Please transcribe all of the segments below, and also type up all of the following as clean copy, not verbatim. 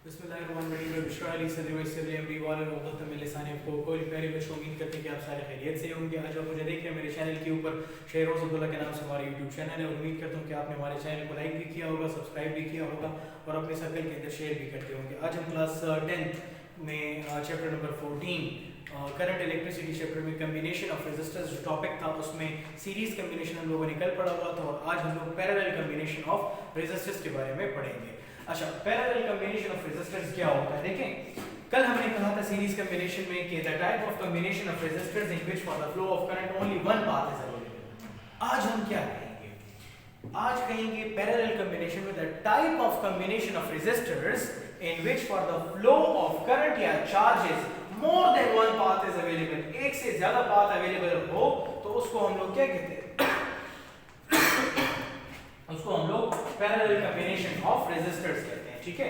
उम्मीद करते हैं कि आप सारे खैरियत से होंगे। आज आप मुझे देख रहे हैं मेरे चैनल के ऊपर शेरोज़ अब्दुल्ला के नाम से हमारा यूट्यूब चैनल है। उम्मीद करता हूँ कि आपने हमारे चैनल को लाइक भी किया होगा, सब्सक्राइब भी किया होगा और अपने सर्कल के अंदर शेयर भी करते होंगे। आज हम क्लास 10th में chapter number 14 current electricity chapter में कम्बिनेशन ऑफ रेजिस्टर्स जो टॉपिक था उसमें सीरीज कम्बिनेशन हम लोगों ने कल पढ़ा हुआ था और आज हम लोग पैरेलल कम्बिनेशन ऑफ रेजिस्टर्स के बारे में पढ़ेंगे। अच्छा, पैरेलल कम्बिनेशन ऑफ रेजिस्टर्स क्या होता है देखें। कल हमने कहा था सीरीज कम्बिनेशन में कि the type of combination of resistors in which for the flow of current only one path is available. आज हम क्या कहेंगे? आज कहेंगे पैरेलल कम्बिनेशन में the type of combination of resistors in which for the flow of current या charges more than one path is available. एक से ज्यादा पाथ अवेलेबल हो तो उसको हम लोग क्या कहते हैं? उसको हम लोग पैरेलल कम्बिनेशन ऑफ रेजिस्टर्स कहते हैं। ठीक है,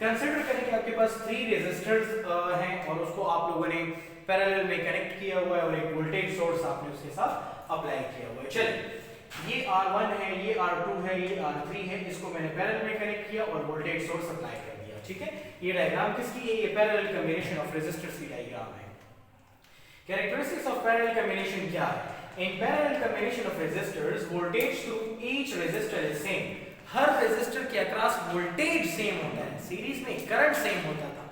कंसीडर करें कि आपके पास 3 रेजिस्टर्स हैं और उसको आप लोगों ने पैरेलल में कनेक्ट किया हुआ है और एक वोल्टेज सोर्स आपने उसके साथ अप्लाई किया हुआ है। चलिए, ये R1 है, ये R2 है, ये R3 है, इसको मैंने पैरेलल में कनेक्ट किया और वोल्टेज सोर्स अप्लाई कर दिया। ठीक है, ये डायग्राम किसकी है? ये पैरेलल कम्बिनेशन ऑफ रेजिस्टर्स की डायग्राम है। कैरेक्टरिस्टिक्स ऑफ पैरेलल कम्बिनेशन क्या है? In parallel combination of resistors, voltage through each resistor is same. हर रेजिस्टर के अक्रॉस वोल्टेज सेम होता है। सीरीज में करंट सेम होता था,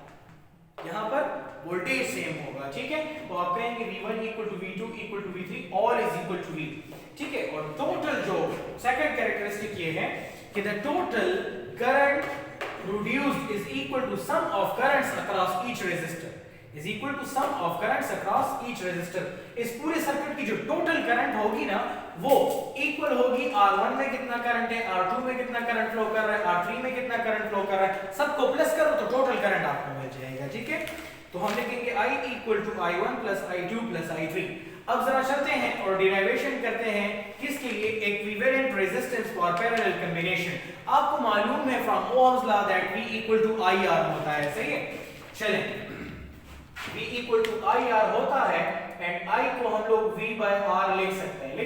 यहाँ पर वोल्टेज सेम होगा। ठीक है, तो आप कहेंगे V1 equal to V2 equal to V3 all is equal to V। ठीक है, और टोटल जो सेकंड कैरेक्टरिस्टिक ये है कि the total current produced is equal to sum of currents across each resistor is equal to sum of currents across each resistor। इस पूरे circuit की जो टोटल करंट होगी ना वो इक्वल होगी R1 में कितना करंट है, R2 में कितना करंट फ्लो कर रहा है, R3 में कितना करंट फ्लो कर रहा है, सबको प्लस करो तो टोटल करंट आपको मिल जाएगा। ठीक है, तो हम लिखेंगे I equal to I1 plus I2 plus I3। अब जरा चलते हैं और डिराइवेशन करते हैं किसके लिए? Equivalent resistance for parallel combination. आपको मालूम है from Ohm's law that V equal to IR होता है। सही है, चलें V equal to IR होता है एंड I को हम लोग V by R लिख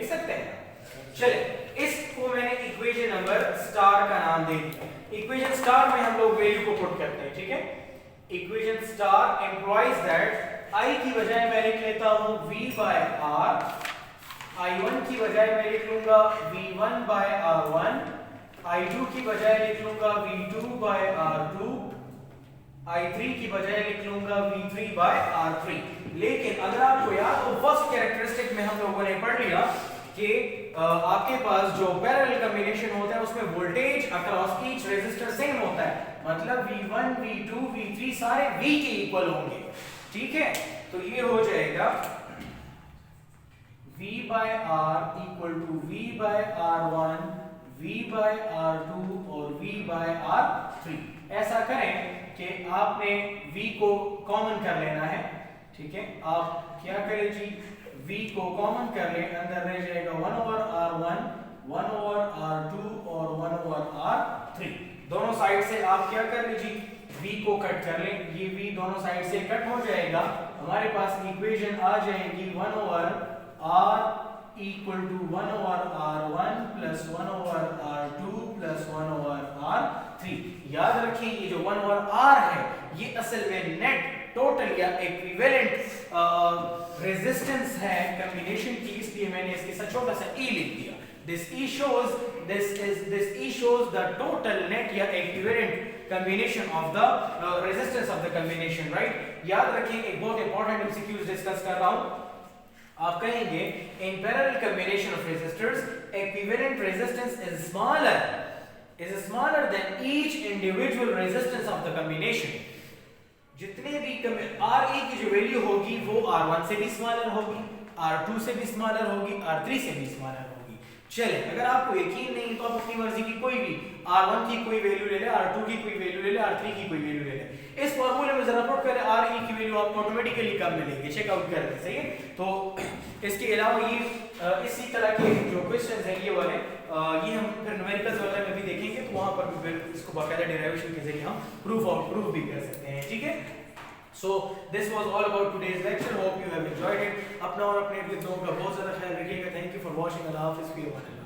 सकते हैं। चले, इसको मैंने इक्वेशन नंबर स्टार का नाम दे दिया। इक्वेशन स्टार में हम लोग वैल्यू को पुट करते हैं। ठीक है, equation star employees that I की बजाय मैं लिख लेता हूं V by R, I1 की बजाय मैं लिख लूंगा V1 by R1, I2 की बजाय लिख लूंगा V2 by R2, I3 की बजाय लिख लूंगा V3 by R3। लेकिन अगर आपको याद हो फर्स्ट कैरेक्टरिस्टिक में हम लोगों ने पढ़ लिया कि आपके पास जो पैरेलल कम्बिनेशन होता है उसमें voltage across each resistor same होता है, मतलब V1 V2 V3 सारे V के इक्वल होंगे। ठीक है, तो ये हो जाएगा V by R equal to V by R1, V by R2 और V by R3। ऐसा करें कि आपने V को कॉमन कर लेना है। ठीक है, आप क्या करें जी, V को कॉमन कर लें, अंदर रह जाएगा 1 over R1, 1 over R2 और 1 over R3। दोनों साइड से आप क्या कर लीजिए, V को कट कर लें। ये V दोनों साइड से कट हो जाएगा, हमारे पास इक्वेशन आ जाएगी 1 over R equal to 1 over R1 plus 1 over R2 plus 1 over R3। याद रखिए ये जो 1 over R है ये असल में नेट टोटल या इक्विवेलेंट रेजिस्टेंस है कम्बिनेशन की, इसलिए मैंने इसके साथ छोटा सा e लिख दिया। this e shows the total net या equivalent combination of the resistance of the combination, right? याद रखिए, एक बहुत इंपॉर्टेंट एमसीक्यूज डिस्कस कर रहा हूं। आप कहेंगे in parallel combination of resistors equivalent resistance is smaller than each individual resistance of the combination। जितने भी RE की जो वैल्यू होगी वो R1 से भी स्मॉलर होगी, R2 से भी स्मॉलर होगी, R3 से भी स्मॉलर होगी। चले, अगर आपको यकीन नहीं तो आप अपनी मर्जी की कोई भी R1 की कोई वैल्यू ले ले, R2 की कोई वैल्यू ले ले, R3 की कोई वैल्यू ले ले। इस फार्मूले में जरा पुट करें RE की वैल्यू आपको ऑटोमेटिकली कम मिलेगी, चेकआउट कर लें। सही है, तो इसके अलावा ये इसी तरह के जो क्वेश्चंस हैं ये वाले ये हम फिर न्यूमेरिकल्स वगैरह में भी देखेंगे, तो वहां पर भी इसको बाकायदा डेरिवेशन के जरिए हम प्रूफ भी कर सकते हैं। ठीक है, So this was all about today's lecture. Hope you have enjoyed it. अपना और अपने लोगों का बहुत ज़्यादा ख्याल रखिएगा। Thank you for watching. अल्लाह हाफ़िज़।